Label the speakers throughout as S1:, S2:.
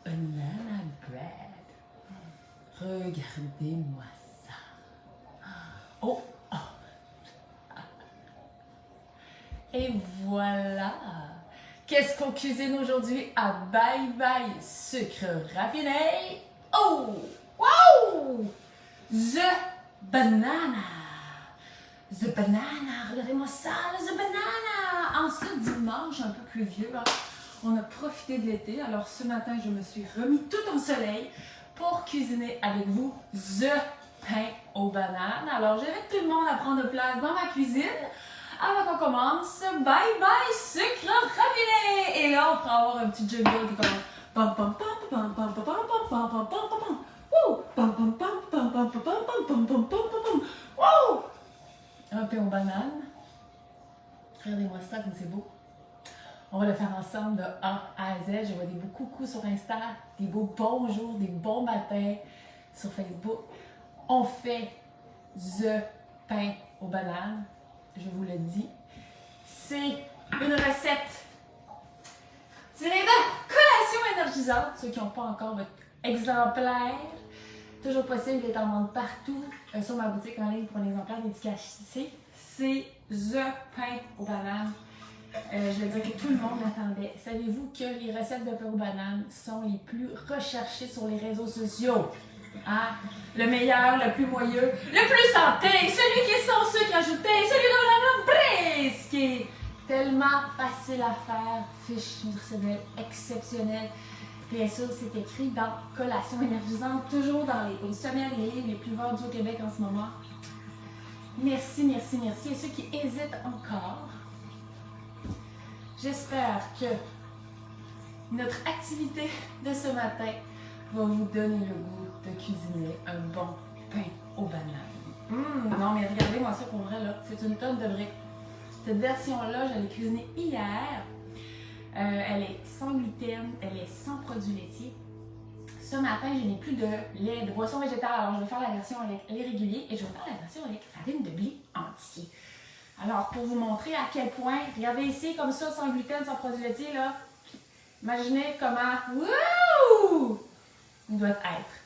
S1: Banana bread. Regardez-moi ça. Oh, oh. Et voilà. Qu'est-ce qu'on cuisine aujourd'hui à Bye Bye Sucre Raffiné? Oh, wow! The banana. The banana. Regardez-moi ça, the banana. En ce dimanche un peu pluvieux, on a profité de l'été. Alors ce matin, je me suis remis tout en soleil pour cuisiner avec vous the pain aux bananes. Alors j'invite tout le monde à prendre place dans ma cuisine. Avant qu'on commence, Bye Bye Sucre Raffiné! Et là, on pourra avoir un petit jingle qui commence. Pam pam pam pam pam pam pam pam pam pam pam pam. Wouh! Pam pam pam pam pam pam pam pam pam pam pam. Wouh! Un pain aux bananes. Regardez-moi ça comme c'est beau. On va le faire ensemble de A à Z. Je vois des beaux coucous sur Insta, des beaux bonjours, des bons matins sur Facebook. On fait the pain aux bananes. Je vous le dis. C'est une recette tirée de collation énergisante. Ceux qui n'ont pas encore votre exemplaire, toujours possible, il est en vente partout sur ma boutique en ligne pour un exemplaire dédicacé. C'est the pain aux bananes. Je veux dire que tout le monde l'attendait. Savez-vous que les recettes de pain aux bananes sont les plus recherchées sur les réseaux sociaux? Hein? Le meilleur, le plus moelleux, le plus santé, celui qui est sans sucre ajouté, celui de la brise, qui est tellement facile à faire, fiche nutritionnelle exceptionnelle. Bien sûr, c'est écrit dans Collation énergisante, toujours dans les sommaires des livres les plus vendus au Québec en ce moment. Merci, merci, merci. Et ceux qui hésitent encore, j'espère que notre activité de ce matin va vous donner le goût de cuisiner un bon pain aux bananes. Non, mais regardez-moi ça pour vrai, là. C'est une tonne de briques. Cette version-là, je l'ai cuisinée hier. Elle est sans gluten, elle est sans produits laitiers. Ce matin, je n'ai plus de lait, de boisson végétale. Alors, je vais faire la version avec lait régulier et je vais faire la version avec farine de blé entier. Alors, pour vous montrer à quel point, regardez ici, comme ça, sans gluten, sans produits laitiers, là. Imaginez comment, wouh! Il doit être.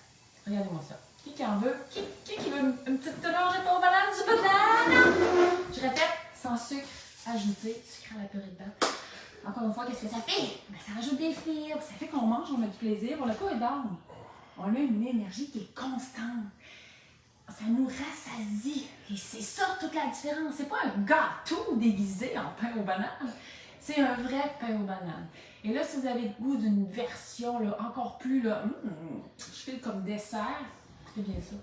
S1: Regardez-moi ça. Qui en veut? Qui veut une petite orange de pain aux bananes, du banane? Je répète, sans sucre ajouté, sucre à la purée de date. Encore une fois, qu'est-ce que ça fait? Ben, ça rajoute des fibres, ça fait qu'on mange, on a du plaisir, on n'a pas down. On a une énergie qui est constante. Ça nous rassasie. Et c'est ça toute la différence. C'est pas un gâteau déguisé en pain aux bananes. C'est un vrai pain aux bananes. Et là, si vous avez le goût d'une version là, encore plus, là, je file comme dessert, c'est bien ça.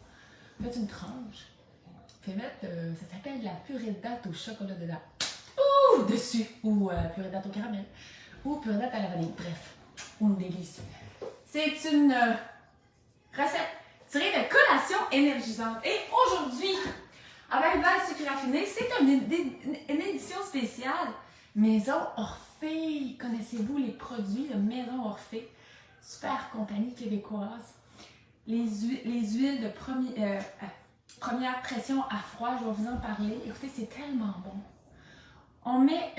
S1: Faites une tranche. Faites mettre, ça s'appelle de la purée de date au chocolat dedans. Ouh, dessus. Ou purée de date au caramel. Ou purée de date à la vanille. Bref, une délice. C'est une recette tirée de collation énergisante. Et aujourd'hui, avec Bye Bye Sucre Raffiné, c'est une édition spéciale. Maison Orphée. Connaissez-vous les produits de Maison Orphée? Super compagnie québécoise. Les huiles de première pression à froid, je vais vous en parler. Écoutez, c'est tellement bon. On met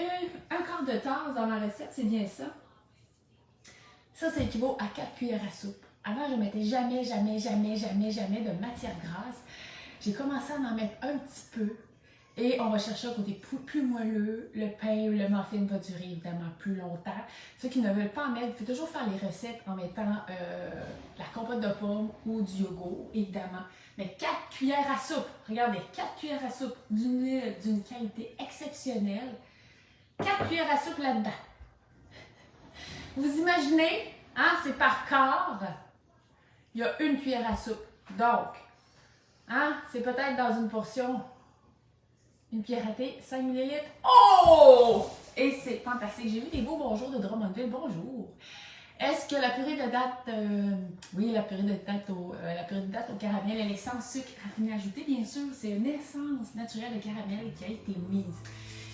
S1: un quart de tasse dans la recette, c'est bien ça. Ça équivaut à 4 cuillères à soupe. Avant, je ne mettais jamais de matière grasse. J'ai commencé à en mettre un petit peu. Et on va chercher un côté plus moelleux. Le pain ou le muffin va durer évidemment plus longtemps. Ceux qui ne veulent pas en mettre, vous pouvez toujours faire les recettes en mettant la compote de pommes ou du yogourt, évidemment. Mais 4 cuillères à soupe. Regardez, 4 cuillères à soupe d'une huile d'une qualité exceptionnelle. 4 cuillères à soupe là-dedans. Vous imaginez, hein, c'est par quart. Il y a une cuillère à soupe. Donc, hein, c'est peut-être dans une portion... Une cuillère à thé, 5 ml. Oh! Et c'est fantastique. J'ai vu des beaux bonjours de Drummondville. Bonjour. Est-ce que la purée de date... oui, la purée de date au caramel, elle est sans sucre raffiné ajouté, bien sûr. C'est une essence naturelle de caramel qui a été mise.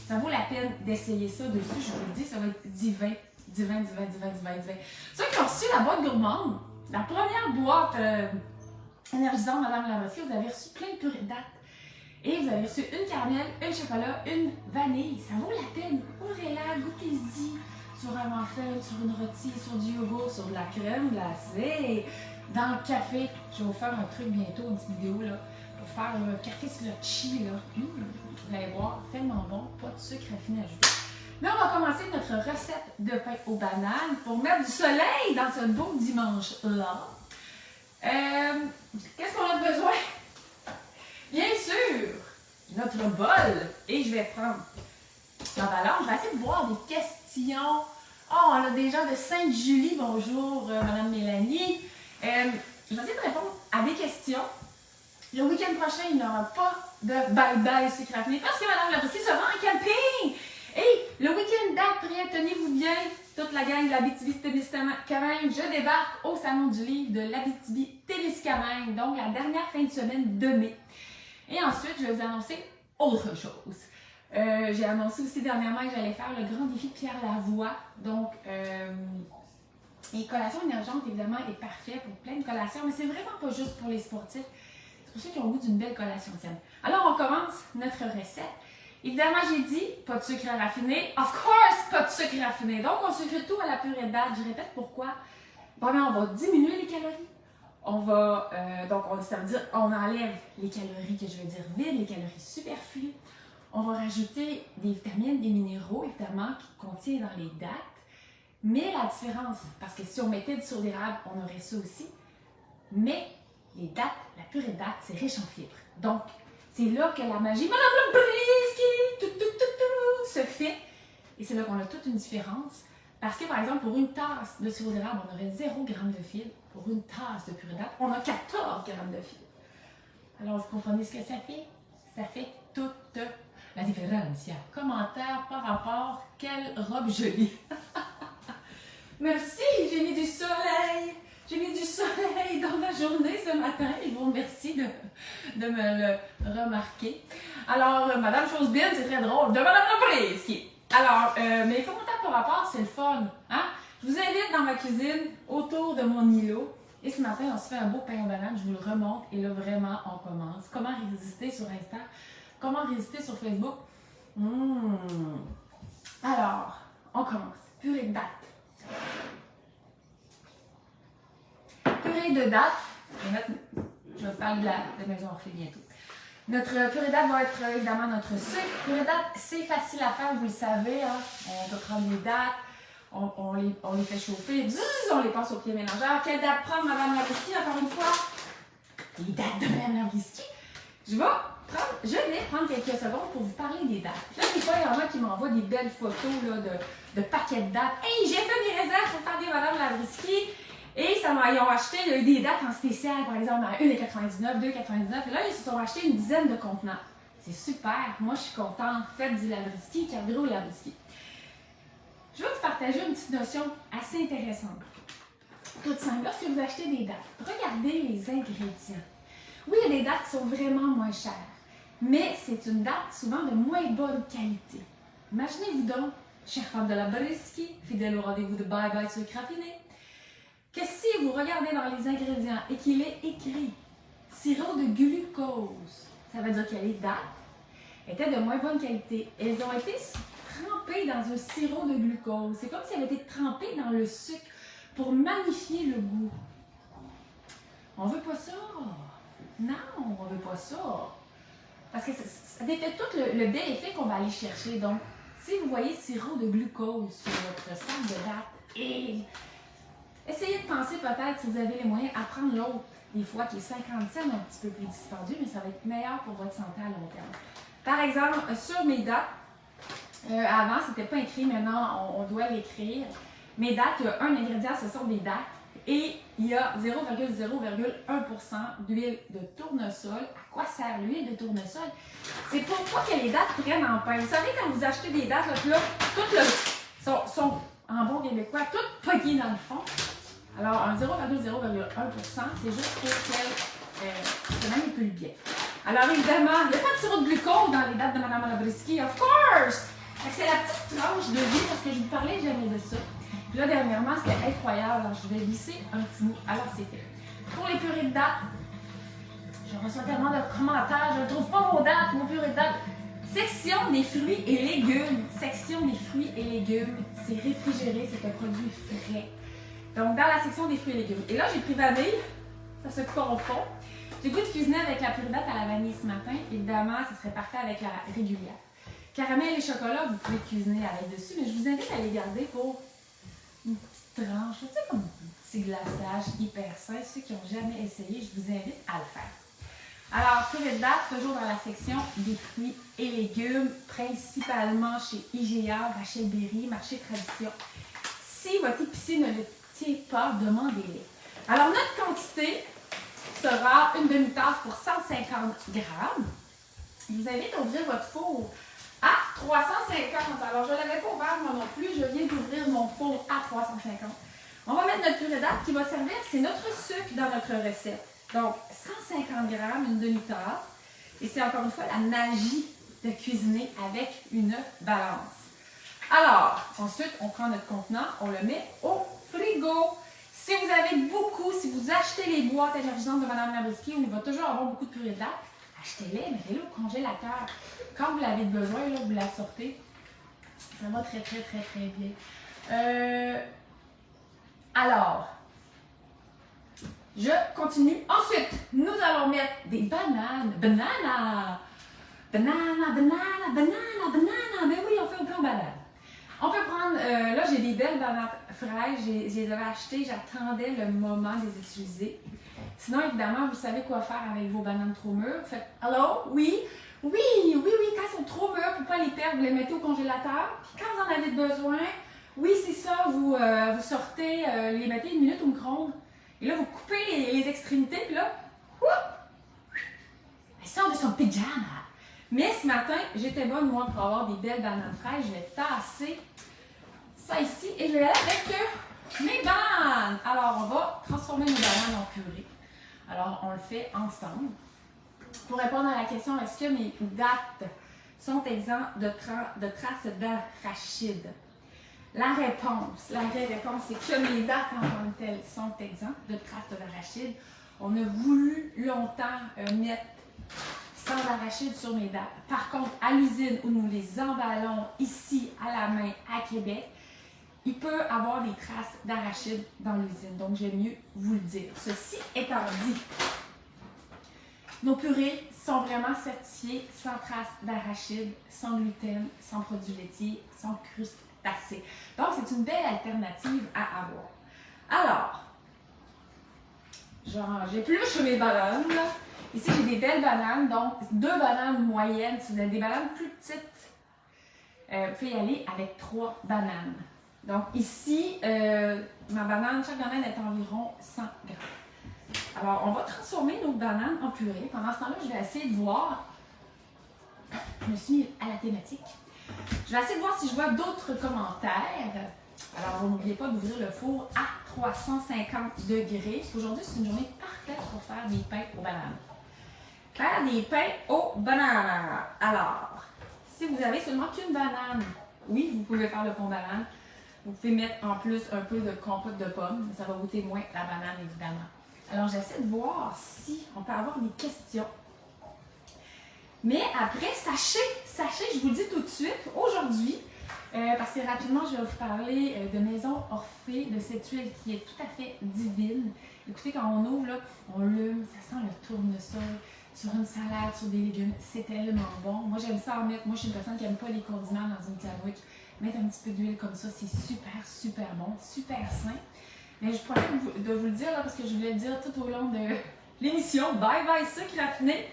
S1: Ça vaut la peine d'essayer ça dessus. Je vous le dis, ça va être divin. Divin. Ceux qui ont reçu la boîte gourmande, la première boîte énergisante, Madame Larossière, vous avez reçu plein de purées de date. Et vous avez reçu une caramel, une chocolat, une vanille. Ça vaut la peine. Ouvrez-la, goûtez-y sur un muffin, sur une rôtie, sur du yogourt, sur de la crème glacée, dans le café. Je vais vous faire un truc bientôt, une petite vidéo là, pour faire le café slotchy. Vous allez voir, tellement bon, pas de sucre raffiné ajouté. Là, on va commencer notre recette de pain aux bananes pour mettre du soleil dans ce beau dimanche-là. Qu'est-ce qu'on a besoin? Bien sûr, notre bol. Et je vais prendre ma balance. Je vais essayer de voir des questions. Oh, on a des gens de Sainte-Julie. Bonjour, Madame Mélanie. Je vais essayer de répondre à des questions. Le week-end prochain, il n'y aura pas de bye-bye sucre raffiné parce que Madame Labriskie se rend en camping. Et le week-end d'après, tenez-vous bien, toute la gang de l'Abitibi-Témiscamingue, je débarque au Salon du Livre de l'Abitibi-Témiscamingue, donc la dernière fin de semaine de mai. Et ensuite, je vais vous annoncer autre chose. J'ai annoncé aussi dernièrement que j'allais faire le grand défi de Pierre Lavoie. Donc, les collations émergentes, évidemment, est parfait pour plein de collations, mais c'est vraiment pas juste pour les sportifs. C'est pour ceux qui ont le goût d'une belle collation saine. Alors, on commence notre recette. Évidemment, j'ai dit, pas de sucre raffiné. Of course, pas de sucre raffiné. Donc, on sucre tout à la purée de date. Je répète pourquoi. Premièrement, on va diminuer les calories. On va, ça veut dire, on enlève les calories que je veux dire vides, les calories superflues. On va rajouter des vitamines, des minéraux, évidemment, qui contiennent dans les dattes. Mais la différence, parce que si on mettait du sirop d'érable, on aurait ça aussi. Mais les dattes, la purée de dattes, c'est riche en fibres. Donc, c'est là que la magie, Madame Labriskie, se fait. Et c'est là qu'on a toute une différence. Parce que, par exemple, pour une tasse de sirop d'érable, on aurait 0 g de fibres. Pour une tasse de purée de dattes, on a 14 g de fibres. Alors, vous comprenez ce que ça fait? Ça fait toute la différence. Il y a un commentaire par rapport, quelle robe jolie. Merci, j'ai mis du soleil. J'ai mis du soleil dans ma journée ce matin. Je vous remercie de me le remarquer. Alors, Madame Chose-Bien, c'est très drôle. De Madame Labriskie. Alors, mes commentaires par rapport, c'est le fun. Hein? Je vous invite dans ma cuisine, autour de mon îlot. Et ce matin, on se fait un beau pain aux bananes. Je vous le remonte. Et là, vraiment, on commence. Comment résister sur Insta? Comment résister sur Facebook? Alors, on commence. Purée de dattes. Purée de dattes. Je vais parler de la maison Orphée bientôt. Notre purée de dattes va être évidemment notre sucre. Purée de dattes, c'est facile à faire, vous le savez. Hein? On va prendre les dattes, on les fait chauffer, on les passe au pied mélangeur. Quelle date prendre, Madame Labriskie, encore une fois? Les dates de Madame Labriskie. Je vais prendre quelques secondes pour vous parler des dates. Là, des fois, il y en a qui m'envoient des belles photos là, de paquets de dates. Hey, j'ai fait des réserves pour faire des Madame Labriskie. Et ils ont acheté, il y a eu des dates en spécial, par exemple, à 1,99, 2,99. Et là, ils se sont achetés une dizaine de contenants. C'est super. Moi, je suis contente. Faites du Labriskie, Cargro Labriskie. Je vais vous partager une petite notion assez intéressante. Toute simple. Lorsque vous achetez des dates, regardez les ingrédients. Oui, il y a des dates qui sont vraiment moins chères, mais c'est une date souvent de moins bonne qualité. Imaginez-vous donc, chère femme de Labriskie, fidèle au rendez-vous de Bye Bye Sucre Raffiné, que si vous regardez dans les ingrédients et qu'il est écrit sirop de glucose, ça veut dire que les dates étaient de moins bonne qualité. Elles ont été trempées dans un sirop de glucose. C'est comme si elles avaient été trempées dans le sucre pour magnifier le goût. On veut pas ça. Non, on veut pas ça. Parce que ça défait tout le bel effet qu'on va aller chercher. Donc, si vous voyez sirop de glucose sur votre sac de dates, et essayez de penser peut-être, si vous avez les moyens, à prendre l'autre, des fois qui est 50 cents, un petit peu plus dispendieux, mais ça va être meilleur pour votre santé à long terme. Par exemple, sur mes dates, avant, c'était pas écrit, maintenant, on doit l'écrire. Mes dates, il y a un ingrédient, ce sont des dates, et il y a 0,0,1% d'huile de tournesol. À quoi sert l'huile de tournesol? C'est pour pas que les dates prennent en pain. Vous savez, quand vous achetez des dates, là, toutes sont en bon québécois, toutes pognées dans le fond. Alors, un 0,0,1%, c'est juste pour qu'elle se manipule bien. Alors, évidemment, il n'y a pas de sirop de glucose dans les dates de Mme Labriskie, of course! C'est la petite tranche de vie, parce que je vous parlais jamais de ça. Puis là, dernièrement, c'était incroyable. Alors, je vais glisser un petit mot. Alors, c'est fait. Pour les purées de dattes, Je reçois tellement de commentaires, je ne trouve pas mon date, mon purée de date. Section des fruits et légumes. Section des fruits et légumes. C'est réfrigéré, c'est un produit frais. Donc, dans la section des fruits et légumes. Et là, j'ai pris vanille. Ça se confond. J'ai goût de cuisiner avec la purée date à la vanille ce matin. Évidemment, ça serait parfait avec la régulière. Caramel et chocolat, vous pouvez cuisiner avec dessus, mais je vous invite à les garder pour une petite tranche. Tu sais, comme un petit glaçage hyper sain. Ceux qui n'ont jamais essayé, je vous invite à le faire. Alors, purée de date, toujours dans la section des fruits et légumes, principalement chez IGA, Rachel Berry, Marché Tradition. Si votre épicier ne le tient pas, demandez-les. Alors, notre quantité sera une demi-tasse pour 150 grammes. Je vous invite à ouvrir votre four à 350. Alors, je ne l'avais pas ouvert moi non plus. Je viens d'ouvrir mon four à 350. On va mettre notre purée date qui va servir, c'est notre sucre dans notre recette. Donc, 150 grammes, une demi-tasse. Et c'est encore une fois la magie de cuisiner avec une balance. Alors, ensuite, on prend notre contenant, on le met au frigo. Si vous avez beaucoup, si vous achetez les boîtes énergisantes de Mme Labriskie, où il va toujours avoir beaucoup de purée de date, achetez-les, mettez-les au congélateur. Quand vous l'avez besoin, là, vous la sortez. Ça va très, très, très, très bien. Alors, je continue. Ensuite, nous allons mettre des bananes. Banana! Banana, banana, banana, banana. Mais oui, on fait au plan banane. On peut prendre, là j'ai des belles bananes fraîches, je les avais achetées, j'attendais le moment de les utiliser. Sinon, évidemment, vous savez quoi faire avec vos bananes trop mûres. Vous faites « Hello? Oui? Oui, oui, oui, quand elles sont trop mûres, pour ne pas les perdre, vous les mettez au congélateur. Puis quand vous en avez besoin, oui, c'est ça, vous sortez, les mettez une minute au micro-ondes. Et là, vous coupez les extrémités, puis là, elles sortent de son pyjama. Mais ce matin, j'étais bonne, moi, pour avoir des belles bananes fraîches. Je vais tasser ça ici et je vais aller avec mes bananes. Alors, on va transformer nos bananes en purée. Alors, on le fait ensemble. Pour répondre à la question, est-ce que mes dattes sont exemptes de traces d'arachide? La vraie réponse, c'est que mes dattes en tant que telles sont exemptes de traces d'arachide. On a voulu longtemps mettre sans arachide sur mes dattes. Par contre, à l'usine où nous les emballons ici à la main à Québec, il peut avoir des traces d'arachide dans l'usine. Donc, j'aime mieux vous le dire. Ceci étant dit, nos purées sont vraiment certifiées sans traces d'arachide, sans gluten, sans produits laitiers, sans crustacés. Donc, c'est une belle alternative à avoir. Alors, j'épluche mes bananes. Ici, j'ai des belles bananes, donc 2 bananes moyennes. Si vous avez des bananes plus petites, vous pouvez y aller avec 3 bananes. Donc ici, chaque banane est environ 100 grammes. Alors, on va transformer nos bananes en purée. Pendant ce temps-là, je vais essayer de voir. Je me suis mis à la thématique. Je vais essayer de voir si je vois d'autres commentaires. Alors, n'oubliez pas d'ouvrir le four à 350 degrés. Aujourd'hui, c'est une journée parfaite pour faire des pains aux bananes. Faire des pains aux bananes. Alors, si vous avez seulement qu'une banane, oui, vous pouvez faire le pont banane. Vous pouvez mettre en plus un peu de compote de pommes, mais ça va goûter moins la banane, évidemment. Alors, j'essaie de voir si on peut avoir des questions. Mais après, sachez, je vous le dis tout de suite, aujourd'hui, parce que rapidement, je vais vous parler de Maison Orphée, de cette huile qui est tout à fait divine. Écoutez, quand on ouvre, là, on l'hume, ça sent le tournesol sur une salade, sur des légumes. C'est tellement bon. Moi, j'aime ça en mettre. Moi, je suis une personne qui n'aime pas les condiments dans une sandwich. Mettre un petit peu d'huile comme ça, c'est super, super bon, super sain. Mais je pourrais de vous le dire, là, parce que je voulais le dire tout au long de l'émission. Bye bye, sucre raffiné.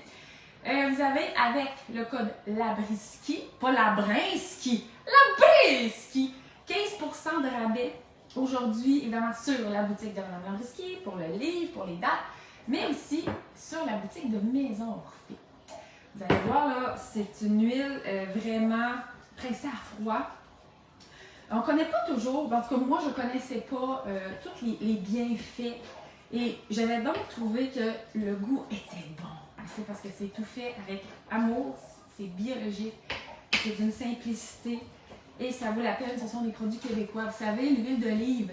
S1: Vous avez avec le code LABRISKI, pas LABRINSKI, LABRISKI, 15% de rabais aujourd'hui, évidemment, sur la boutique de Mme Labriskie, pour le livre, pour les dates, mais aussi sur la boutique de Maison Orphée. Vous allez voir, là, c'est une huile vraiment pressée à froid. On ne connaît pas toujours, en tout cas, moi, je ne connaissais pas tous les bienfaits. Et j'avais donc trouvé que le goût était bon. C'est parce que c'est tout fait avec amour, c'est biologique, c'est d'une simplicité et ça vaut la peine. Ce sont des produits québécois. Vous savez, l'huile d'olive.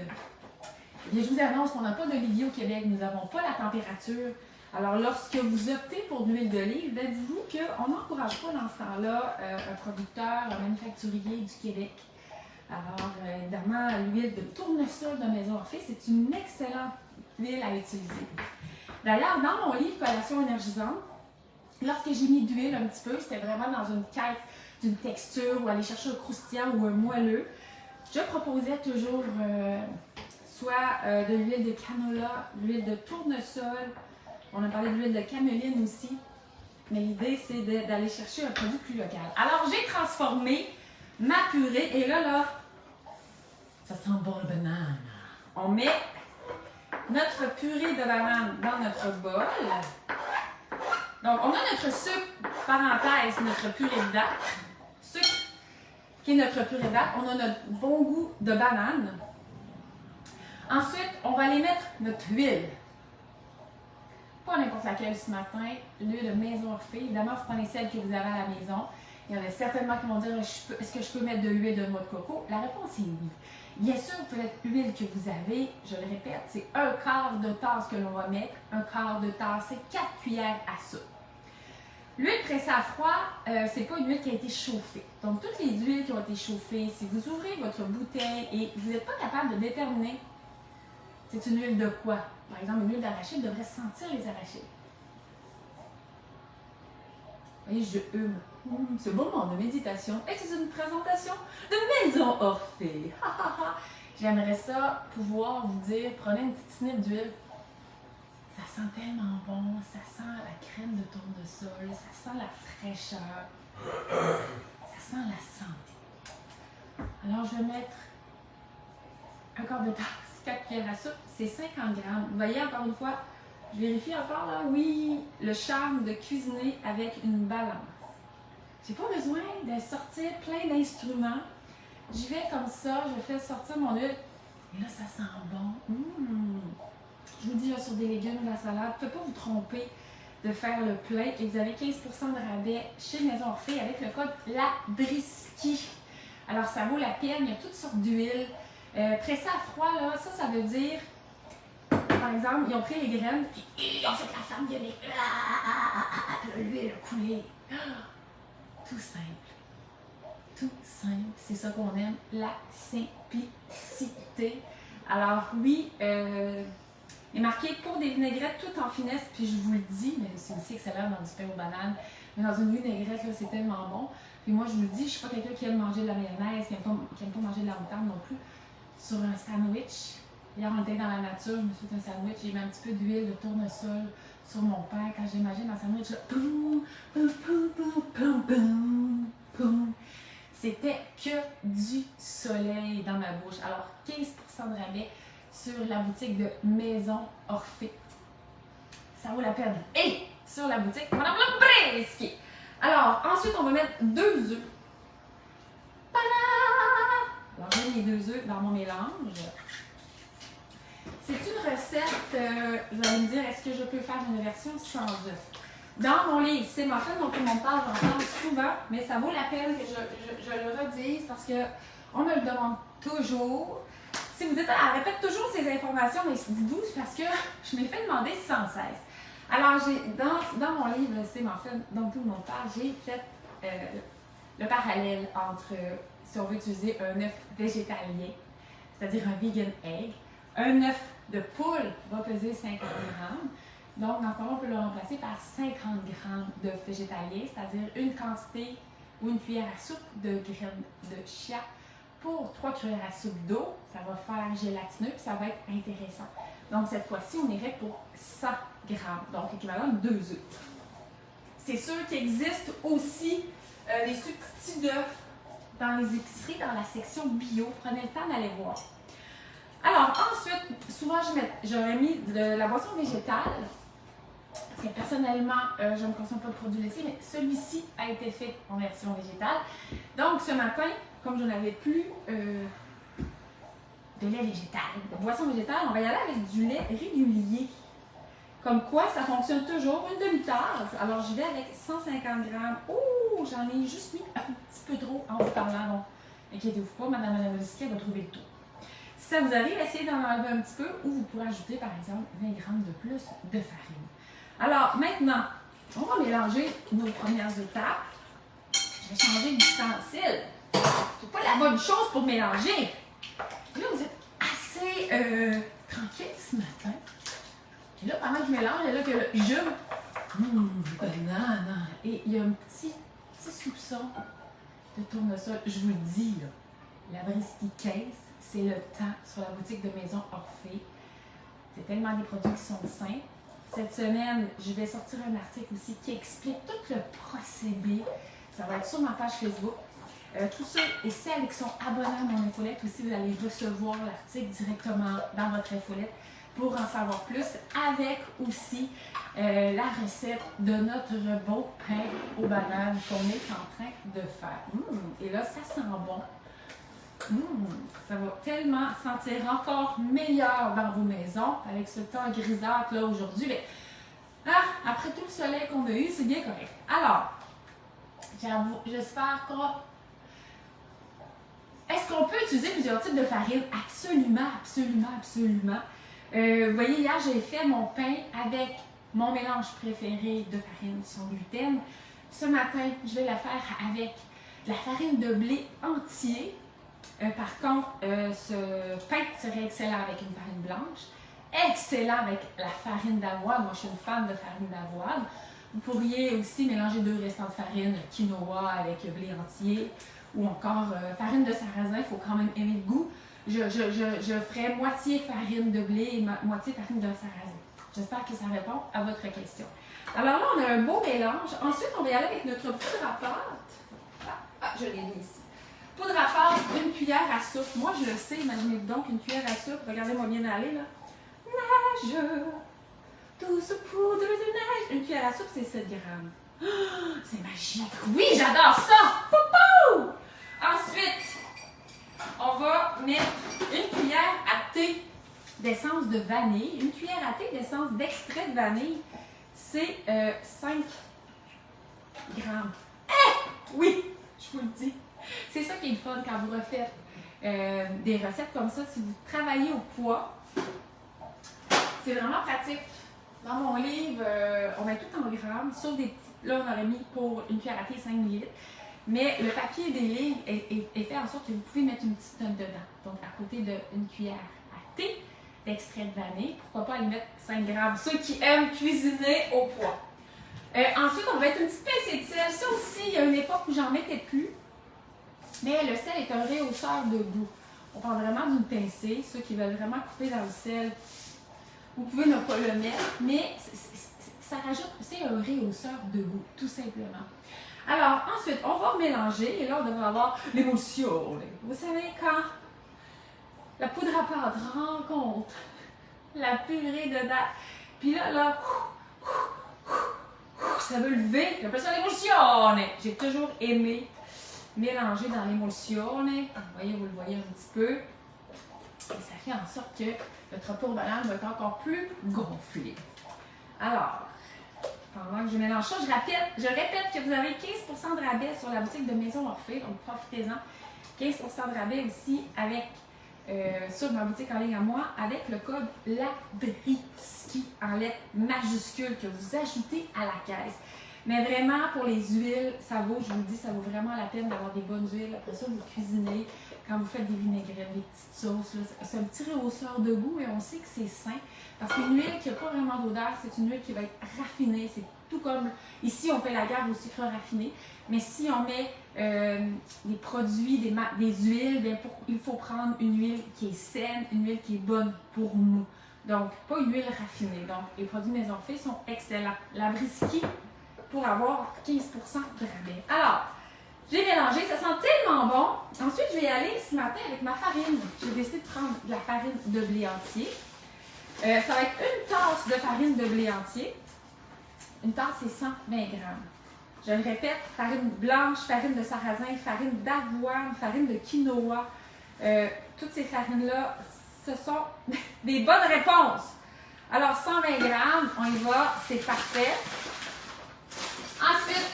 S1: Je vous annonce qu'on n'a pas d'olivier au Québec. Nous n'avons pas la température Alors, lorsque vous optez pour de l'huile d'olive, ben, dites-vous qu'on n'encourage pas dans ce temps-là un producteur, un manufacturier du Québec. Alors, évidemment, l'huile de tournesol de Maison Orphée, c'est une excellente huile à utiliser. D'ailleurs, dans mon livre Collation énergisante, lorsque j'ai mis d'huile un petit peu, c'était vraiment dans une quête d'une texture ou aller chercher un croustillant ou un moelleux. Je proposais toujours soit de l'huile de canola, de l'huile de tournesol. On a parlé de l'huile de cameline aussi. Mais l'idée, c'est d'aller chercher un produit plus local. Alors, j'ai transformé ma purée. Et là, ça sent bon le banane. On met notre purée de banane dans notre bol. Donc, on a notre sucre, parenthèse, notre purée de date. Sucre, qui est notre purée de date. On a notre bon goût de banane. Ensuite, on va aller mettre notre huile. Pas n'importe laquelle ce matin, l'huile de Maison Orphée. Évidemment, vous prenez celle que vous avez à la maison. Il y en a certainement qui vont dire, est-ce que je peux mettre de l'huile de noix de coco? La réponse est oui. Bien sûr, peut-être l'huile que vous avez, je le répète, c'est 1/4 de tasse que l'on va mettre. 1/4 de tasse, c'est 4 cuillères à soupe. L'huile pressée à froid, c'est pas une huile qui a été chauffée. Donc, toutes les huiles qui ont été chauffées, si vous ouvrez votre bouteille et vous n'êtes pas capable de déterminer c'est une huile de quoi? Par exemple, une huile d'arachide devrait sentir les arachides. Vous voyez, je hume. Ce moment de méditation est une présentation de Maison Orphée. J'aimerais ça pouvoir vous dire, prenez une petite sniff d'huile. Ça sent tellement bon, ça sent la crème de tournesol, ça sent la fraîcheur, ça sent la santé. Alors, je vais mettre un quart de tasse. 4 cuillères à soupe, c'est 50 grammes. Vous voyez, encore une fois, je vérifie encore là, oui, le charme de cuisiner avec une balance. J'ai pas besoin de sortir plein d'instruments. J'y vais comme ça, je fais sortir mon huile. Et là, ça sent bon. Je vous dis, là, sur des légumes, de la salade, vous ne pouvez pas vous tromper de faire le plein. Et vous avez 15% de rabais chez Maison Orphée avec le code LABRISKI. Alors, ça vaut la peine. Il y a toutes sortes d'huiles. Pressé à froid, là, ça veut dire, par exemple, ils ont pris les graines, puis ils ont fait la femme gueuler. L'huile a coulé. Tout simple. Tout simple. C'est ça qu'on aime, la simplicité. Alors, oui, il est marqué pour des vinaigrettes tout en finesse, puis je vous le dis, mais c'est aussi excellent dans du pain aux bananes. Mais dans une vinaigrette, là, c'est tellement bon. Puis moi, je vous le dis, je ne suis pas quelqu'un qui aime manger de la mayonnaise, qui n'aime pas manger de la moutarde non plus. Sur un sandwich. Hier, on était dans la nature, je me suis fait un sandwich, j'ai mis un petit peu d'huile de tournesol sur mon pain. Quand j'imagine un sandwich, là, poum, poum, poum, poum, poum, poum, poum. C'était que du soleil dans ma bouche. Alors, 15% de rabais sur la boutique de Maison Orphée. Ça vaut la peine. Et sur la boutique, Madame Labrisky. Alors, ensuite, on va mettre 2 œufs. Alors, je mets les 2 œufs dans mon mélange. C'est une recette, vous allez me dire, est-ce que je peux faire une version sans œufs? Dans mon livre, c'est ma femme dont tout le monde parle, j'en parle souvent, mais ça vaut la peine que je le redise parce qu'on me le demande toujours. Si vous dites, elle répète toujours ces informations, mais dites-vous, c'est parce que je m'ai fait demander sans cesse. Alors, dans mon livre, c'est ma femme dont tout le monde parle, j'ai fait le parallèle entre, si on veut utiliser un œuf végétalien, c'est-à-dire un vegan egg, un œuf de poule va peser 50 grammes. Donc, dans ce cas-là, on peut le remplacer par 50 grammes d'œufs végétaliens, c'est-à-dire une quantité ou une cuillère à soupe de graines de chia pour 3 cuillères à soupe d'eau. Ça va faire gélatineux et ça va être intéressant. Donc, cette fois-ci, on irait pour 100 grammes, donc équivalent de 2 œufs. C'est sûr qu'il existe aussi des substituts d'œufs dans les épiceries, dans la section bio. Prenez le temps d'aller voir. Alors, ensuite, souvent, j'aurais mis de la boisson végétale. Parce que personnellement, je ne consomme pas de produits laitiers, mais celui-ci a été fait en version végétale. Donc, ce matin, comme je n'avais plus de lait végétal, de boisson végétale, on va y aller avec du lait régulier. Comme quoi, ça fonctionne toujours. Une demi-tasse. Alors, j'y vais avec 150 grammes. Oh, j'en ai juste mis un petit peu trop en vous parlant. Donc, inquiétez-vous pas, Madame Labrisky, elle va trouver le tour. Si ça vous arrive, essayez d'en enlever un petit peu ou vous pourrez ajouter, par exemple, 20 grammes de plus de farine. Alors, maintenant, on va mélanger nos premières étapes. Je vais changer d'ustensile. C'est pas la bonne chose pour mélanger. Et là, vous êtes assez tranquille ce matin. Et là, pendant que je mélange, là, que le jus, banane. Et il y a un petit soupçon de tournesol. Je vous le dis, là, la Brisky Case, c'est le temps sur la boutique de Maison Orphée. C'est tellement des produits qui sont sains. Cette semaine, je vais sortir un article aussi qui explique tout le procédé. Ça va être sur ma page Facebook. Tous ceux et celles qui sont abonnés à mon infolette aussi, vous allez recevoir l'article directement dans votre infolette pour en savoir plus, avec aussi la recette de notre beau pain aux bananes qu'on est en train de faire. Et là, ça sent bon. Ça va tellement sentir encore meilleur dans vos maisons avec ce temps grisâtre là aujourd'hui. Mais après tout le soleil qu'on a eu, c'est bien correct. Alors, j'espère qu'on... Est-ce qu'on peut utiliser plusieurs types de farine? Absolument, absolument, absolument. Vous voyez, hier, j'ai fait mon pain avec mon mélange préféré de farine sans gluten. Ce matin, je vais la faire avec de la farine de blé entier. Par contre, ce pain serait excellent avec une farine blanche, excellent avec la farine d'avoine. Moi, je suis une fan de farine d'avoine. Vous pourriez aussi mélanger 2 restants de farine, quinoa avec blé entier ou encore farine de sarrasin. Il faut quand même aimer le goût. Je ferai moitié farine de blé et moitié farine de sarrasin. J'espère que ça répond à votre question. Alors là, on a un beau mélange. Ensuite, on va y aller avec notre poudre à pâte. Je l'ai mis ici. Poudre à pâte, une cuillère à soupe. Moi, je le sais, imaginez donc une cuillère à soupe. Regardez-moi bien aller, là. Nageur, douce poudre de neige. Une cuillère à soupe, c'est 7 grammes. Oh, c'est magique. Oui, j'adore ça. Poupou! Ensuite, on va mettre une cuillère à thé d'essence de vanille. Une cuillère à thé d'essence d'extrait de vanille, c'est 5 grammes. Oui, je vous le dis. C'est ça qui est le fun quand vous refaites des recettes comme ça. Si vous travaillez au poids, c'est vraiment pratique. Dans mon livre, on met tout en grammes, sauf des petits. Là, on aurait mis pour une cuillère à thé 5 ml. Mais le papier des livres est fait en sorte que vous pouvez mettre une petite note dedans. Donc, à côté d'une cuillère à thé d'extrait de vanille, pourquoi pas aller mettre 5 grammes. Ceux qui aiment cuisiner au poids. Ensuite, on va mettre une petite pincée de sel. Ça aussi, il y a une époque où j'en mettais plus. Mais le sel est un rehausseur de goût. On parle vraiment d'une pincée. Ceux qui veulent vraiment couper dans le sel, vous pouvez ne pas le mettre, mais ça rajoute, c'est un rehausseur de goût, tout simplement. Alors, ensuite, on va mélanger et là, on devrait avoir l'émulsion. Vous savez, quand la poudre à pâte rencontre la purée dedans, puis là, ça veut lever, j'appelle ça l'émulsion. J'ai toujours aimé mélanger dans l'émulsion. Vous le voyez un petit peu. Et ça fait en sorte que notre pot de banane va être encore plus gonflé. Alors, pendant que je mélange ça, je répète que vous avez 15% de rabais sur la boutique de Maison Orphée, donc profitez-en. 15% de rabais aussi avec, sur ma boutique en ligne à moi avec le code LABRISKY en lettres majuscules que vous ajoutez à la caisse. Mais vraiment, pour les huiles, ça vaut, je vous le dis, ça vaut vraiment la peine d'avoir des bonnes huiles. Après ça, vous cuisinez, quand vous faites des vinaigrettes, des petites sauces, c'est un petit rehausseur de goût et on sait que c'est sain. Parce qu'une huile qui n'a pas vraiment d'odeur, c'est une huile qui va être raffinée. C'est tout comme, ici, on fait la guerre au sucre raffiné. Mais si on met des produits, des huiles, bien il faut prendre une huile qui est saine, une huile qui est bonne pour nous. Donc, pas une huile raffinée. Donc, les produits Maison Orphée sont excellents. La Brisky, pour avoir 15% de rabais. Alors, j'ai mélangé, ça sent tellement bon. Ensuite, je vais y aller ce matin avec ma farine. J'ai décidé de prendre de la farine de blé entier. Ça va être une tasse de farine de blé entier. Une tasse, c'est 120 grammes. Je le répète, farine blanche, farine de sarrasin, farine d'avoine, farine de quinoa. Toutes ces farines-là, ce sont des bonnes réponses. Alors, 120 grammes, on y va, c'est parfait. Ensuite,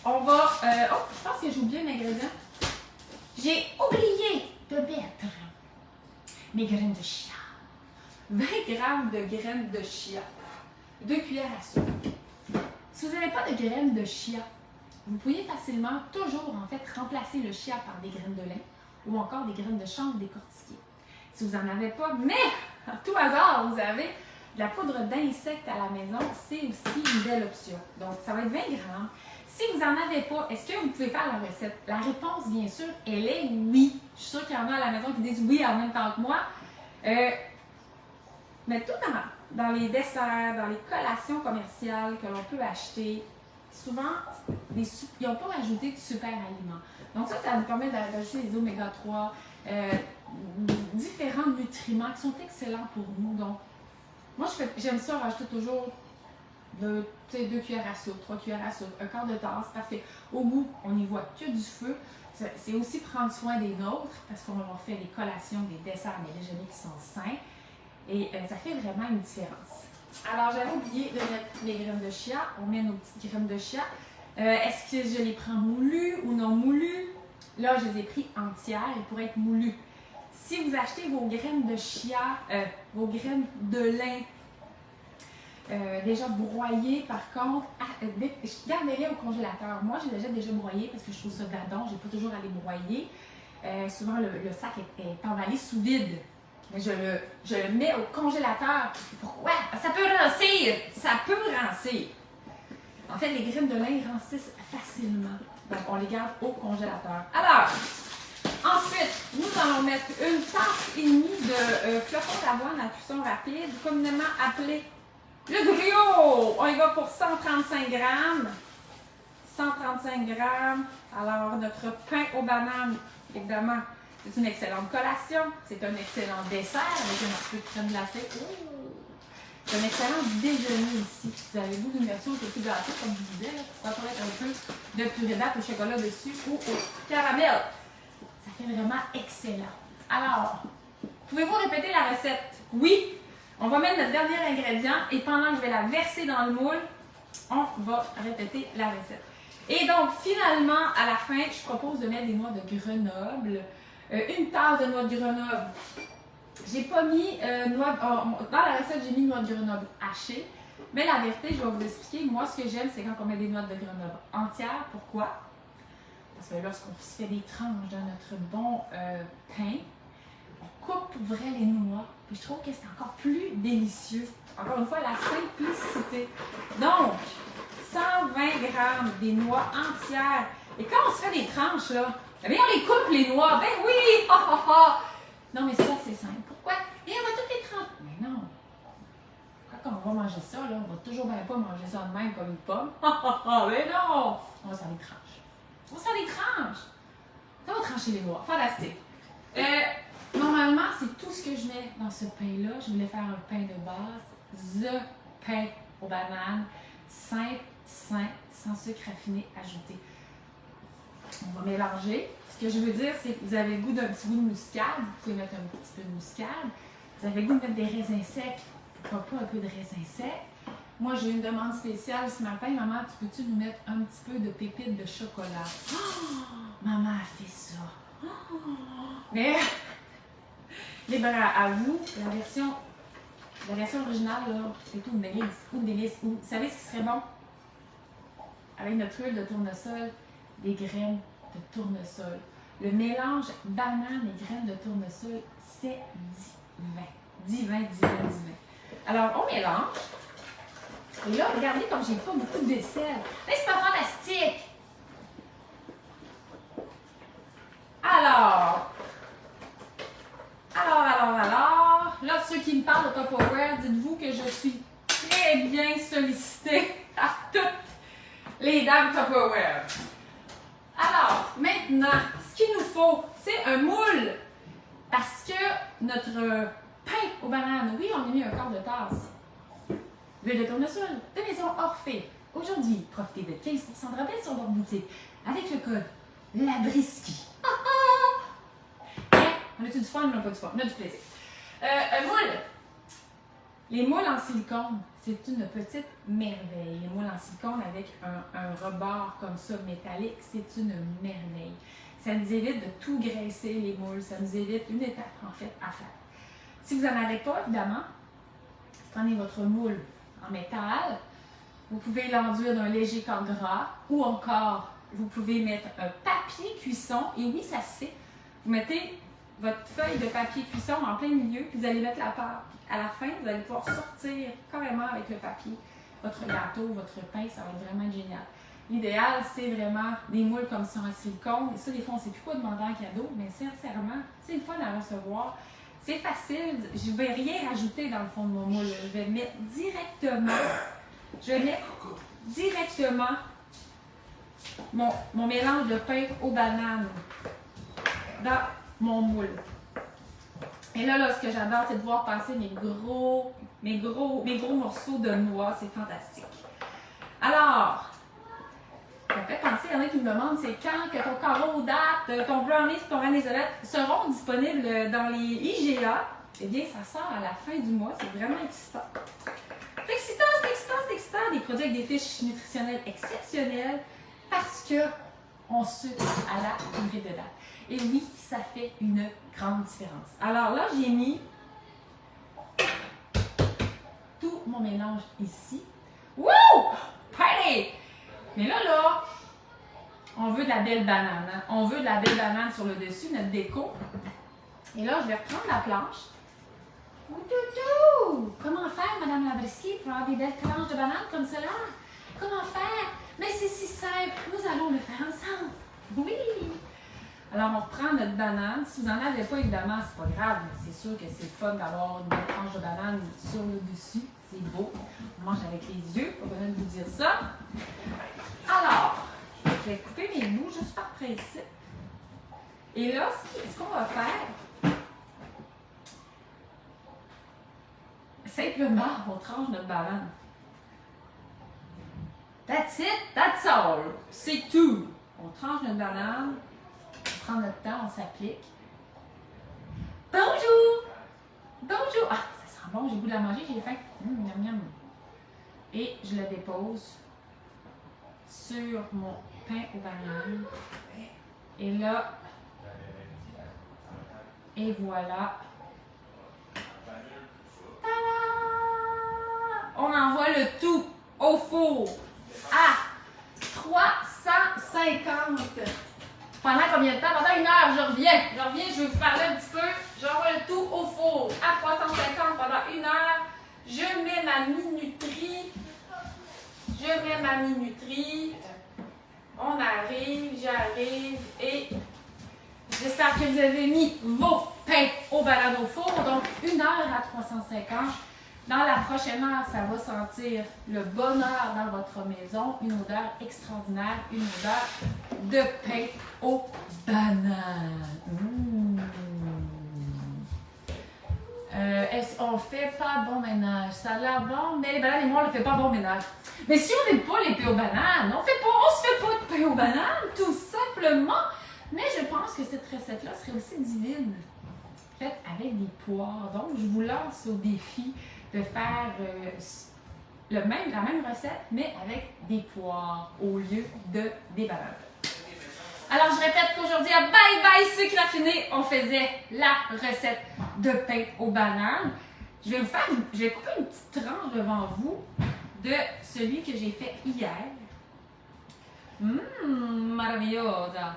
S1: on va... je pense que j'ai oublié un ingrédient. J'ai oublié de mettre mes graines de chia. 20 grammes de graines de chia. 2 cuillères à soupe. Si vous n'avez pas de graines de chia, vous pouvez facilement toujours en fait remplacer le chia par des graines de lin ou encore des graines de chanvre décortiquées. Si vous n'en avez pas, mais à tout hasard, vous avez de la poudre d'insectes à la maison, c'est aussi une belle option. Donc, ça va être 20 grammes. Si vous n'en avez pas, est-ce que vous pouvez faire la recette? La réponse, bien sûr, elle est oui. Je suis sûre qu'il y en a à la maison qui disent oui en même temps que moi. Mais tout dans les desserts, dans les collations commerciales que l'on peut acheter, souvent, ils n'ont pas ajouté de super aliments. Donc ça nous permet d'ajouter des oméga 3, différents nutriments qui sont excellents pour nous. Donc, moi, j'aime ça rajouter toujours 2 cuillères à soupe, 3 cuillères à soupe, un quart de tasse, parce qu'au goût, on n'y voit que du feu. C'est aussi prendre soin des nôtres, parce qu'on leur fait des collations, des desserts, des déjeuners qui sont sains. Et ça fait vraiment une différence. Alors, j'avais oublié de mettre les graines de chia. On met nos petites graines de chia. Est-ce que je les prends moulues ou non moulues? Là, je les ai pris entières. Elles pourraient être moulues. Si vous achetez vos graines de chia, vos graines de lin, déjà broyées, par contre, gardez-les au congélateur. Moi, j'ai déjà broyé parce que je trouve ça gadon. Je n'ai pas toujours à les broyer. Souvent, le sac est emballé sous vide. Mais je le mets au congélateur. Pourquoi? Ça peut rancir! Ça peut rancir! En fait, les graines de lin rancissent facilement. Donc, on les garde au congélateur. Alors, ensuite, nous allons mettre une tasse et demie de flocons d'avoine à cuisson rapide, communément appelé le griot. On y va pour 135 grammes. 135 grammes. Alors, notre pain aux bananes, évidemment, c'est une excellente collation. C'est un excellent dessert avec un petit peu de crème glacée. C'est un excellent déjeuner ici. Vous avez goût d'une version un peu plus gâtée, comme je disais. Ça pourrait être un peu de purée d'âpre au chocolat dessus ou au caramel. Ça fait vraiment excellent. Alors, pouvez-vous répéter la recette? Oui. On va mettre notre dernier ingrédient et pendant que je vais la verser dans le moule, on va répéter la recette. Et donc, finalement, à la fin, je propose de mettre des noix de Grenoble. Une tasse de noix de Grenoble. J'ai pas mis dans la recette, j'ai mis noix de Grenoble hachée. Mais la vérité, je vais vous expliquer. Moi, ce que j'aime, c'est quand on met des noix de Grenoble entières. Pourquoi? Parce que lorsqu'on se fait des tranches de notre bon pain, on coupe pour vrai les noix. Puis je trouve que c'est encore plus délicieux. Encore une fois, la simplicité. Donc, 120 grammes des noix entières. Et quand on se fait des tranches, là, eh bien, on les coupe, les noix. Ben oui! Ha, ha, ha. Non, mais ça, c'est simple. Pourquoi? Et on va toutes les tranches. Mais non. Quand on va manger ça, là, on va toujours bien pas manger ça de même comme une pomme. Ha, ha, ha. Mais non! On va se faire des tranches. On va se faire des tranches. Ça va trancher les noix. Fantastique. Normalement, c'est tout ce que je mets dans ce pain-là. Je voulais faire un pain de base. The pain aux bananes. Simple, sain, sans sucre raffiné ajouté. On va mélanger. Ce que je veux dire, c'est que vous avez le goût d'un petit goût de muscade. Vous pouvez mettre un petit peu de muscade. Vous avez le goût de mettre des raisins secs. Pourquoi pas un peu de raisins secs? Moi, j'ai une demande spéciale ce matin. Maman, tu peux-tu nous mettre un petit peu de pépites de chocolat? Oh, maman a fait ça. Oh, mais, libre à vous, la version originale, là, c'est tout une délice. Vous savez ce qui serait bon? Avec notre huile de tournesol, des graines de tournesol. Le mélange banane et graines de tournesol, c'est divin. Divin. Alors, on mélange. Et là, regardez comme j'ai pas beaucoup de vaisselle. Mais c'est pas fantastique! Alors, là, ceux qui me parlent de Tupperware, dites-vous que je suis très bien sollicitée à toutes les dames Tupperware. Alors, maintenant, ce qu'il nous faut, c'est un moule. Parce que notre pain aux bananes, oui, on a mis un quart de tasse. L'huile de tournesol de maison Orphée. Aujourd'hui, profitez de 15% de rabais sur leur boutique avec le code LABRISKI. On a-tu du fun ou on n'a pas du fun? On a du plaisir. Un moule. Les moules en silicone, c'est une petite merveille. Les moules en silicone avec un rebord comme ça métallique, c'est une merveille. Ça nous évite de tout graisser les moules. Ça nous évite une étape en fait à faire. Si vous n'en avez pas, évidemment, prenez votre moule en métal. Vous pouvez l'enduire d'un léger corps gras ou encore, vous pouvez mettre un papier cuisson. Et oui, ça se fait. Vous mettez votre feuille de papier cuisson en plein milieu, puis vous allez mettre la pâte. À la fin, vous allez pouvoir sortir carrément avec le papier votre gâteau, votre pain, ça va être vraiment génial. L'idéal, c'est vraiment des moules comme ça en silicone. Et ça, des fois, on ne sait plus quoi demander en cadeau, mais sincèrement, c'est le fun à recevoir. C'est facile. Je ne vais rien rajouter dans le fond de mon moule. Je vais mettre directement, mon mélange de pain aux bananes dans mon moule. Et là, ce que j'adore, c'est de voir passer mes gros morceaux de noix. C'est fantastique. Alors, ça fait penser, il y en a qui me demandent, c'est quand que ton carreau date, ton brownie, ton raisinolette seront disponibles dans les IGA. Eh bien, ça sort à la fin du mois. C'est vraiment excitant. C'est excitant, c'est excitant, c'est excitant. Des produits avec des fiches nutritionnelles exceptionnelles parce qu'on sucre à la durée de date. Et oui, ça fait une grande différence. Alors là, j'ai mis tout mon mélange ici. Wouh! Party! Mais là, on veut de la belle banane. Hein? On veut de la belle banane sur le dessus, notre déco. Et là, je vais reprendre la planche. Comment faire, Madame Labrisky, pour avoir des belles planches de banane comme cela? Comment faire? Mais c'est si simple. Nous allons le faire ensemble. Oui! Alors, on reprend notre banane. Si vous n'en avez pas, évidemment, c'est pas grave. C'est sûr que c'est fun d'avoir une belle tranche de banane sur le dessus. C'est beau. On mange avec les yeux. Pas besoin de vous dire ça. Alors, je vais couper mes bouts juste par principe. Et là, ce qu'on va faire, simplement, on tranche notre banane. That's it, that's all. C'est tout. On tranche notre banane. On prend notre temps, on s'applique. Bonjour! Bonjour! Ah, ça sent bon, j'ai le goût de la manger, j'ai faim. Miam, miam. Et je la dépose sur mon pain aux bananes. Et là, et voilà. Ta-da! On envoie le tout au four à 350. Pendant combien de temps? Pendant 1 heure, je reviens, je vais vous parler un petit peu. J'envoie le tout au four à 350 pendant 1 heure. Je mets ma minuterie. On arrive, j'arrive et j'espère que vous avez mis vos pains aux bananes au four. Donc 1 heure à 350. Dans la prochaine heure, ça va sentir le bonheur dans votre maison. Une odeur extraordinaire, une odeur de pain aux bananes. Est-ce qu'on fait pas bon ménage? Ça a l'air bon, mais les bananes et moi, on ne fait pas bon ménage. Mais si on n'aime pas les pains aux bananes, on se fait pas de pain aux bananes, tout simplement. Mais je pense que cette recette-là serait aussi divine, faite avec des poires. Donc, je vous lance au défi de faire la même recette, mais avec des poires au lieu de des bananes. Alors, je répète qu'aujourd'hui, à Bye Bye Sucre Raffiné, on faisait la recette de pain aux bananes. Je vais couper une petite tranche devant vous de celui que j'ai fait hier. Maravillosa!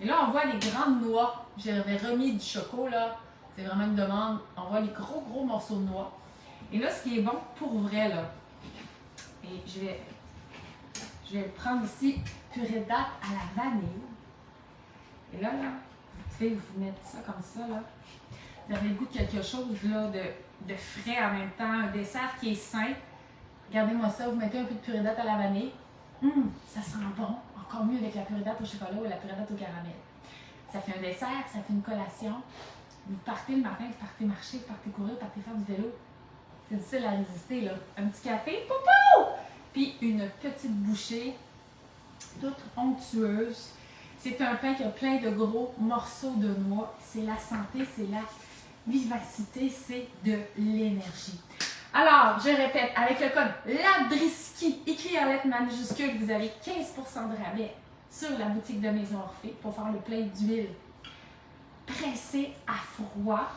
S1: Et là, on voit les grandes noix. J'avais remis du choco, là. C'est vraiment une demande. On voit les gros morceaux de noix. Et là, ce qui est bon pour vrai, là, et je vais prendre ici purée de date à la vanille. Et là, vous pouvez vous mettre ça comme ça, là. Vous avez le goût de quelque chose, là, de frais en même temps, un dessert qui est sain. Regardez-moi ça, vous mettez un peu de purée de date à la vanille. Ça sent bon. Encore mieux avec la purée de date au chocolat ou la purée de date au caramel. Ça fait un dessert, ça fait une collation. Vous partez le matin, vous partez marcher, vous partez courir, vous partez faire du vélo. C'est difficile à résister, là. Un petit café, poupou! Puis une petite bouchée, toute onctueuse. C'est un pain qui a plein de gros morceaux de noix. C'est la santé, c'est la vivacité, c'est de l'énergie. Alors, je répète, avec le code LABRISKY, écrit en lettres majuscules, vous avez 15% de rabais sur la boutique de Maison Orphée pour faire le plein d'huile pressée à froid,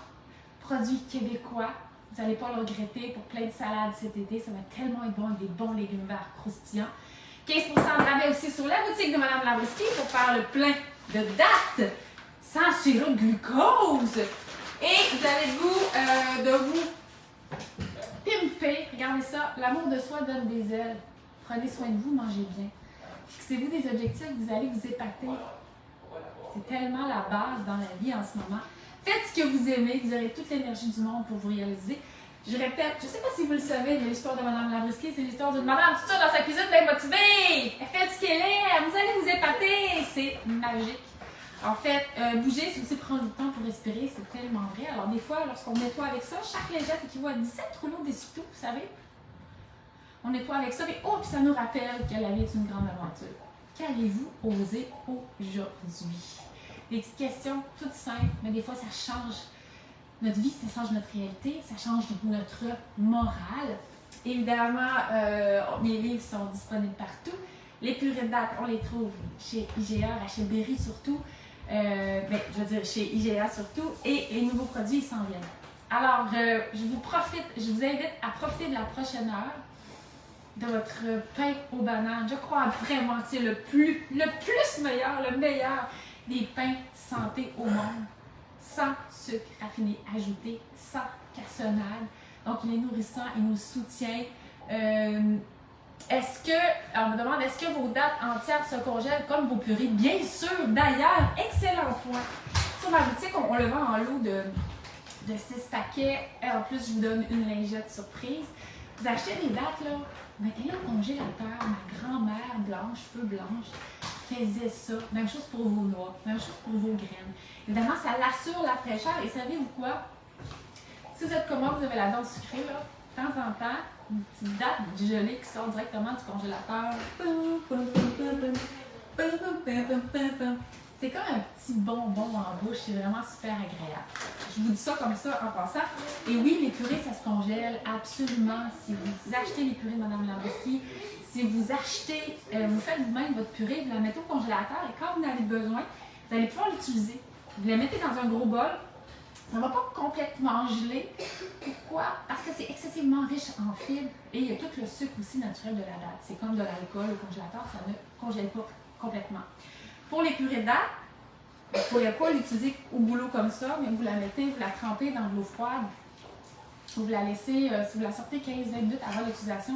S1: produit québécois. Vous n'allez pas le regretter pour plein de salades cet été. Ça va tellement être bon avec des bons légumes verts croustillants. 15% de rabais aussi sur la boutique de Mme Labriskie pour faire le plein de dattes sans sirop de glucose. Et vous avez le goût de vous pimper. Regardez ça. L'amour de soi donne des ailes. Prenez soin de vous, mangez bien. Fixez-vous des objectifs, vous allez vous épater. C'est tellement la base dans la vie en ce moment. Faites ce que vous aimez, vous aurez toute l'énergie du monde pour vous réaliser. Je répète, je ne sais pas si vous le savez, mais l'histoire de Mme Labriskie, c'est l'histoire d'une madame toute seule dans sa cuisine bien motivée. Elle fait ce qu'elle est, vous allez vous épater. C'est magique. En fait, bouger, c'est aussi prendre du temps pour respirer, c'est tellement vrai. Alors des fois, lorsqu'on nettoie avec ça, chaque lingette équivaut à 17 rouleaux d'essuie-tout, vous savez. On nettoie avec ça, mais oh, puis ça nous rappelle que la vie est une grande aventure. Qu'allez-vous oser aujourd'hui? Des petites questions toutes simples, mais des fois ça change notre vie, ça change notre réalité, ça change notre morale. Évidemment, mes livres sont disponibles partout. Les purées de dattes, on les trouve chez IGA, Rachel Berry surtout, je veux dire chez IGA surtout, et les nouveaux produits ils s'en viennent. Alors, je vous invite à profiter de la prochaine heure de votre pain aux bananes. Je crois vraiment que c'est le meilleur des pains santé au monde, sans sucre raffiné ajouté, sans cassonade. Donc, il est nourrissant, il nous soutient. On me demande, est-ce que vos dattes entières se congèlent comme vos purées? Bien sûr, d'ailleurs, excellent point. Sur ma boutique, on le vend en lot de 6 paquets. Et en plus, je vous donne une lingette surprise. Vous achetez des dattes, là, mettez-les au congélateur. Ma grand-mère blanche, feu blanche, faisait ça. Même chose pour vos noix, même chose pour vos graines. Évidemment, ça l'assure la fraîcheur. Et savez-vous quoi? Si vous êtes comme moi, vous avez la dent sucrée, là, de temps en temps, une petite date gelée qui sort directement du congélateur. C'est comme un petit bonbon en bouche, c'est vraiment super agréable. Je vous dis ça comme ça en passant. Et oui, les purées, ça se congèle absolument. Si vous achetez les purées de Mme Labriskie, si vous achetez, vous faites vous-même votre purée, vous la mettez au congélateur et quand vous en avez besoin, vous allez pouvoir l'utiliser. Vous la mettez dans un gros bol. Ça ne va pas complètement geler. Pourquoi? Parce que c'est excessivement riche en fibres et il y a tout le sucre aussi naturel de la date. C'est comme de l'alcool au congélateur, ça ne congèle pas complètement. Pour les purées de date, vous ne pouvez pas l'utiliser au boulot comme ça, mais vous la mettez, vous la trempez dans de l'eau froide. Vous la laissez, si vous la sortez 15-20 minutes avant l'utilisation,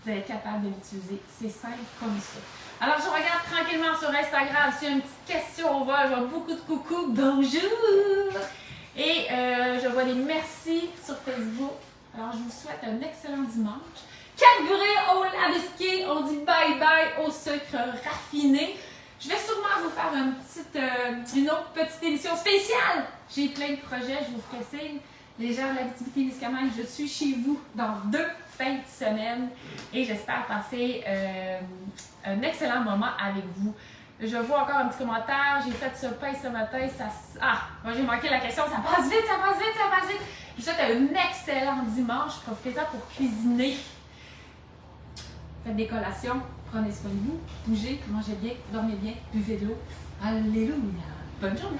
S1: vous allez être capable de l'utiliser. C'est simple comme ça. Alors, je regarde tranquillement sur Instagram. S'il y a une petite question au vol, je vois beaucoup de coucou. Bonjour! Et je vois des merci sur Facebook. Alors, je vous souhaite un excellent dimanche. Carburé au Labriskie, on dit bye bye au sucre raffiné. Je vais sûrement vous faire une autre petite émission spéciale. J'ai plein de projets, je vous ferai signe. Les gens de l'Abitibi-Témiscamingue, je suis chez vous dans 2 fins de semaine et j'espère passer un excellent moment avec vous. Je vois encore un petit commentaire. J'ai fait ce pain ce matin. Moi j'ai manqué la question. Ça passe vite, ça passe vite, ça passe vite. Je vous souhaite un excellent dimanche. Profitez-en pour cuisiner. Faites des collations. Prenez soin de vous. Bougez, mangez bien, dormez bien, buvez de l'eau. Alléluia. Bonne journée.